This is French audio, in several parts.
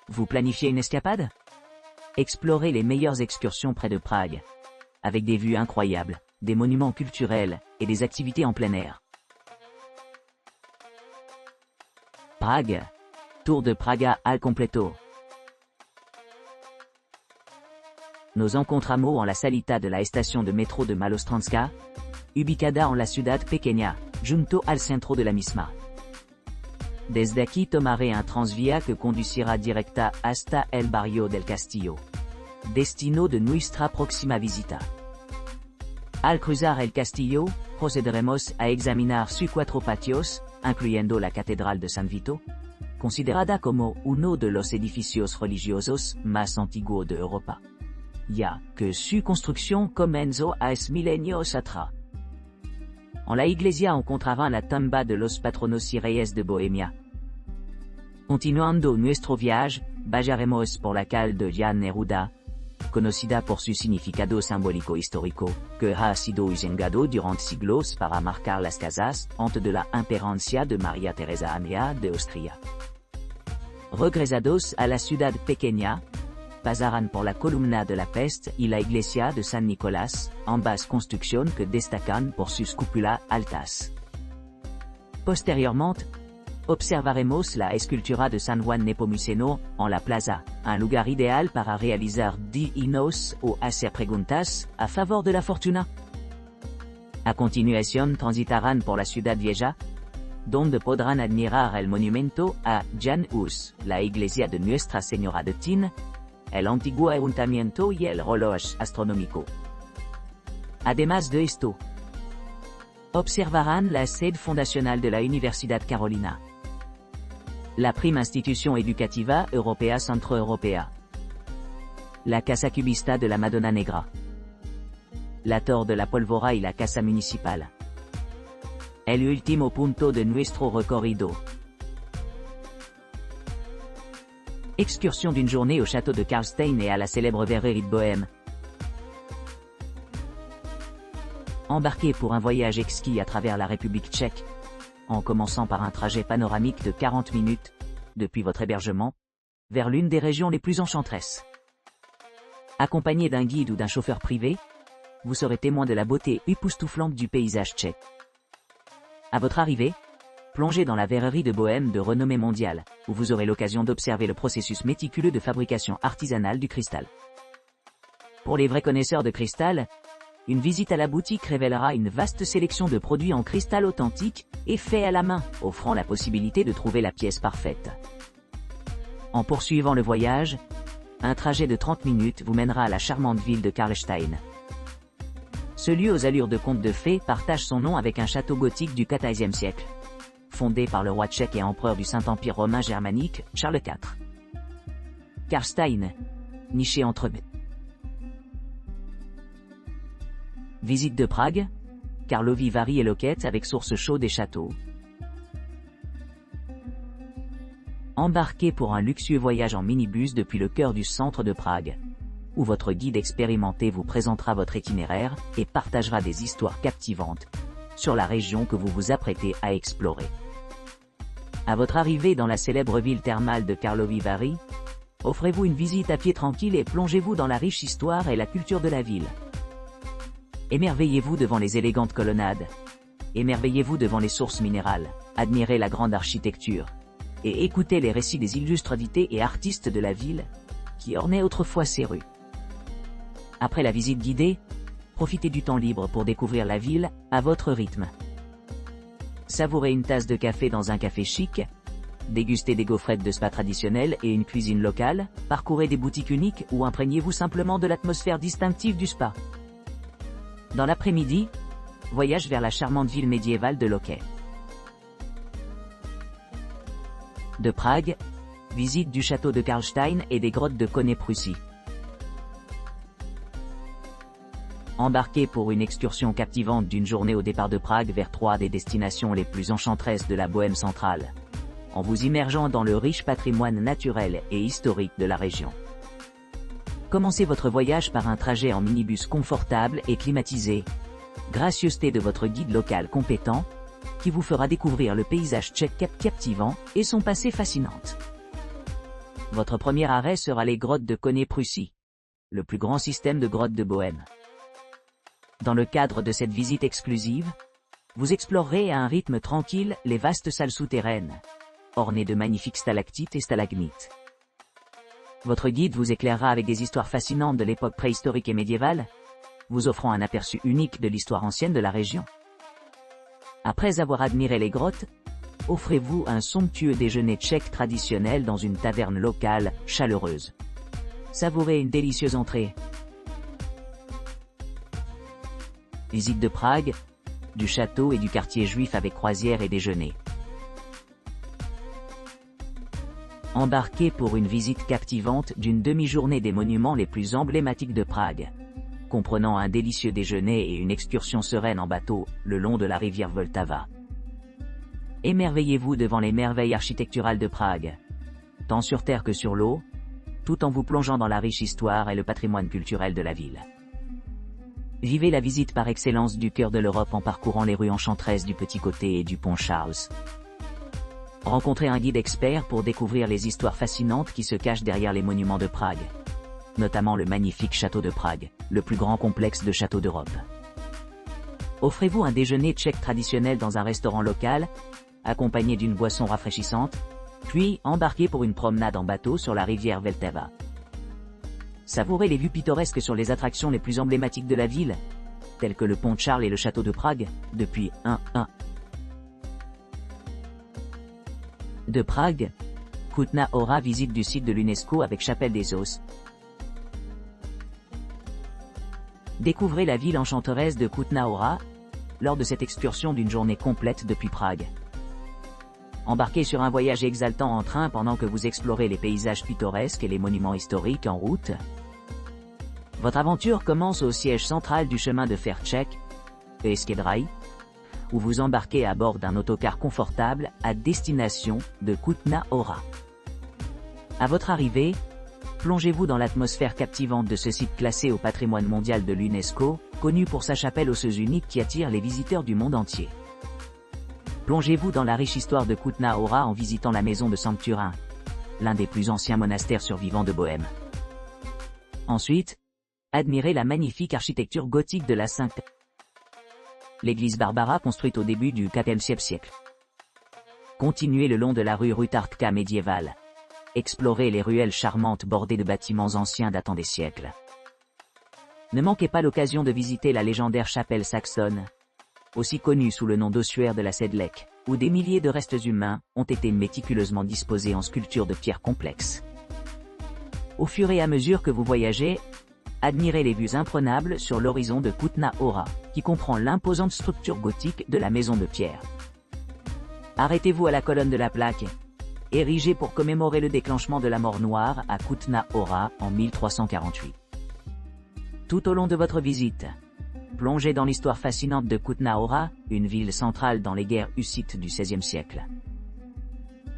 Vous planifiez une escapade? Explorez les meilleures excursions près de Prague, avec des vues incroyables, des monuments culturels et des activités en plein air. Prague. Tour de Praga al completo. Nos encontramos en la salita de la estación de metro de Malostranska, ubicada en la ciudad pequeña, junto al centro de la misma. Desde aquí tomaré un transvía que conducirá directa hasta el barrio del Castillo, destino de nuestra próxima visita. Al cruzar el Castillo, procederemos a examinar sus 4 patios, incluyendo la Catedral de San Vito, considerada como uno de los edificios religiosos más antiguos de Europa, ya que su construcción comenzó hace milenios atrás. En la iglesia encontrarán la tumba de los patronos y reyes de Bohemia. Continuando nuestro viaje, bajaremos por la calle de Jan Neruda, conocida por su significado simbólico histórico, que ha sido usado durante siglos para marcar las casas antes de la imperancia de María Teresa Anea de Austria. Regresados a la ciudad pequeña, pasarán por la columna de la peste y la iglesia de San Nicolás, ambas construcciones que destacan por sus cúpulas altas. Posteriormente, observaremos la escultura de San Juan Nepomuceno en la plaza, un lugar ideal para realizar divinos o hacer preguntas a favor de la fortuna. A continuación transitarán por la ciudad vieja, donde podrán admirar el monumento a Jan Hus, la iglesia de Nuestra Señora de Tin, el antiguo ayuntamiento y el reloj astronómico. Además de esto, observarán la sede fundacional de la Universidad Carolina, la prima institución educativa europea centroeuropea, la Casa Cubista de la Madonna Negra, la Torre de la Pólvora y la Casa Municipal. El último punto de nuestro recorrido. Excursion d'une journée au château de Karlstein et à la célèbre verrerie de Bohême. Embarquez pour un voyage exquis à travers la République tchèque, en commençant par un trajet panoramique de 40 minutes, depuis votre hébergement, vers l'une des régions les plus enchanteresses. Accompagné d'un guide ou d'un chauffeur privé, vous serez témoin de la beauté époustouflante du paysage tchèque. À votre arrivée, plongez dans la verrerie de Bohême de renommée mondiale, où vous aurez l'occasion d'observer le processus méticuleux de fabrication artisanale du cristal. Pour les vrais connaisseurs de cristal, une visite à la boutique révélera une vaste sélection de produits en cristal authentique et faits à la main, offrant la possibilité de trouver la pièce parfaite. En poursuivant le voyage, un trajet de 30 minutes vous mènera à la charmante ville de Karlstein. Ce lieu aux allures de conte de fées partage son nom avec un château gothique du XIVe siècle, fondé par le roi tchèque et empereur du Saint-Empire romain germanique, Charles IV. Karlstein, niché entre deux. Visite de Prague, Karlovy Vary et Loket avec source chaude et château. Embarquez pour un luxueux voyage en minibus depuis le cœur du centre de Prague, où votre guide expérimenté vous présentera votre itinéraire et partagera des histoires captivantes sur la région que vous vous apprêtez à explorer. À votre arrivée dans la célèbre ville thermale de Karlovy Vary, offrez-vous une visite à pied tranquille et plongez-vous dans la riche histoire et la culture de la ville. Émerveillez-vous devant les élégantes colonnades, émerveillez-vous devant les sources minérales, admirez la grande architecture, et écoutez les récits des illustres invités et artistes de la ville, qui ornaient autrefois ces rues. Après la visite guidée, profitez du temps libre pour découvrir la ville, à votre rythme. Savourez une tasse de café dans un café chic, dégustez des gaufrettes de spa traditionnelles et une cuisine locale, parcourez des boutiques uniques ou imprégnez-vous simplement de l'atmosphère distinctive du spa. Dans l'après-midi, voyage vers la charmante ville médiévale de Loket. De Prague, visite du château de Karlstein et des grottes de Koné-Prusy. Embarquez pour une excursion captivante d'une journée au départ de Prague vers 3 des destinations les plus enchanteresses de la Bohême centrale, en vous immergeant dans le riche patrimoine naturel et historique de la région. Commencez votre voyage par un trajet en minibus confortable et climatisé, gracieuseté de votre guide local compétent, qui vous fera découvrir le paysage tchèque captivant et son passé fascinant. Votre premier arrêt sera les grottes de Konie-Prussie, le plus grand système de grottes de Bohême. Dans le cadre de cette visite exclusive, vous explorerez à un rythme tranquille les vastes salles souterraines, ornées de magnifiques stalactites et stalagmites. Votre guide vous éclairera avec des histoires fascinantes de l'époque préhistorique et médiévale, vous offrant un aperçu unique de l'histoire ancienne de la région. Après avoir admiré les grottes, offrez-vous un somptueux déjeuner tchèque traditionnel dans une taverne locale, chaleureuse. Savourez une délicieuse entrée. Visite de Prague, du château et du quartier juif avec croisière et déjeuner. Embarquez pour une visite captivante d'une demi-journée des monuments les plus emblématiques de Prague, comprenant un délicieux déjeuner et une excursion sereine en bateau, le long de la rivière Vltava. Émerveillez-vous devant les merveilles architecturales de Prague, tant sur terre que sur l'eau, tout en vous plongeant dans la riche histoire et le patrimoine culturel de la ville. Vivez la visite par excellence du cœur de l'Europe en parcourant les rues enchanteresses du Petit Côté et du Pont Charles. Rencontrez un guide expert pour découvrir les histoires fascinantes qui se cachent derrière les monuments de Prague, notamment le magnifique château de Prague, le plus grand complexe de châteaux d'Europe. Offrez-vous un déjeuner tchèque traditionnel dans un restaurant local, accompagné d'une boisson rafraîchissante, puis embarquez pour une promenade en bateau sur la rivière Vltava. Savourez les vues pittoresques sur les attractions les plus emblématiques de la ville, telles que le pont de Charles et le château de Prague, depuis 1. De Prague, Kutna Hora visite du site de l'UNESCO avec Chapelle des Os. Découvrez la ville enchanteresse de Kutna Hora, lors de cette excursion d'une journée complète depuis Prague. Embarquez sur un voyage exaltant en train pendant que vous explorez les paysages pittoresques et les monuments historiques en route. Votre aventure commence au siège central du chemin de fer tchèque, Eskedraï, où vous embarquez à bord d'un autocar confortable à destination de Kutna Hora. À votre arrivée, plongez-vous dans l'atmosphère captivante de ce site classé au patrimoine mondial de l'UNESCO, connu pour sa chapelle osseuse unique qui attire les visiteurs du monde entier. Plongez-vous dans la riche histoire de Kutna Hora en visitant la maison de Sancturin, l'un des plus anciens monastères survivants de Bohême. Ensuite, admirez la magnifique architecture gothique de la Sainte. L'église Barbara construite au début du XIVe siècle. Continuez le long de la rue Rutartka médiévale. Explorez les ruelles charmantes bordées de bâtiments anciens datant des siècles. Ne manquez pas l'occasion de visiter la légendaire chapelle saxonne, aussi connue sous le nom d'ossuaire de la Sedlec, où des milliers de restes humains ont été méticuleusement disposés en sculptures de pierre complexes. Au fur et à mesure que vous voyagez, admirez les vues imprenables sur l'horizon de Kutna Hora, qui comprend l'imposante structure gothique de la maison de pierre. Arrêtez-vous à la colonne de la plaque, érigée pour commémorer le déclenchement de la mort noire à Kutna Hora en 1348. Tout au long de votre visite, plongez dans l'histoire fascinante de Kutna Hora, une ville centrale dans les guerres hussites du XVIe siècle.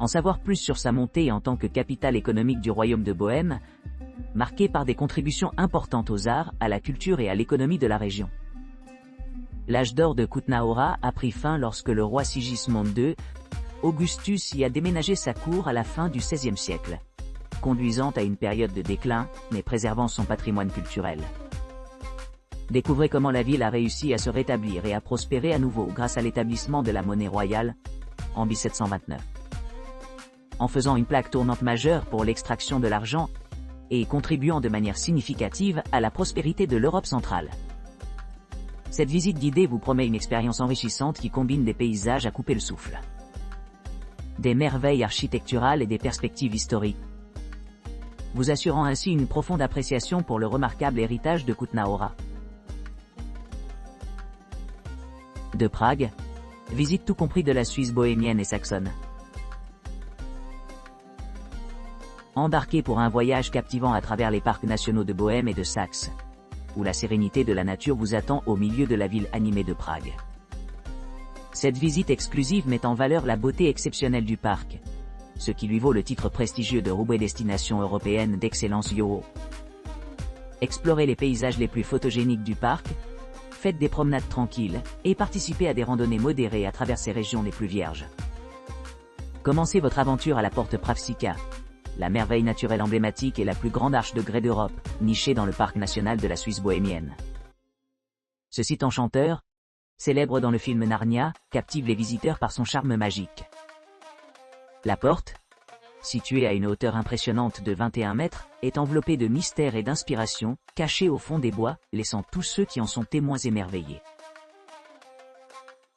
En savoir plus sur sa montée en tant que capitale économique du royaume de Bohême, marquée par des contributions importantes aux arts, à la culture et à l'économie de la région. L'âge d'or de Kutna Hora a pris fin lorsque le roi Sigismond II, Augustus y a déménagé sa cour à la fin du XVIe siècle, conduisant à une période de déclin, mais préservant son patrimoine culturel. Découvrez comment la ville a réussi à se rétablir et à prospérer à nouveau grâce à l'établissement de la monnaie royale, en 1729. En faisant une plaque tournante majeure pour l'extraction de l'argent, et contribuant de manière significative à la prospérité de l'Europe centrale. Cette visite guidée vous promet une expérience enrichissante qui combine des paysages à couper le souffle, des merveilles architecturales et des perspectives historiques, vous assurant ainsi une profonde appréciation pour le remarquable héritage de Kutna Hora. De Prague, visite tout compris de la Suisse bohémienne et saxonne. Embarquez pour un voyage captivant à travers les parcs nationaux de Bohême et de Saxe, où la sérénité de la nature vous attend au milieu de la ville animée de Prague. Cette visite exclusive met en valeur la beauté exceptionnelle du parc, ce qui lui vaut le titre prestigieux de Roubaix Destination Européenne d'Excellence YOO. Explorez les paysages les plus photogéniques du parc, faites des promenades tranquilles, et participez à des randonnées modérées à travers ces régions les plus vierges. Commencez votre aventure à la porte Pravčica, la merveille naturelle emblématique et la plus grande arche de grès d'Europe, nichée dans le parc national de la Suisse bohémienne. Ce site enchanteur, célèbre dans le film Narnia, captive les visiteurs par son charme magique. La porte, située à une hauteur impressionnante de 21 mètres, est enveloppée de mystère et d'inspiration, cachée au fond des bois, laissant tous ceux qui en sont témoins émerveillés.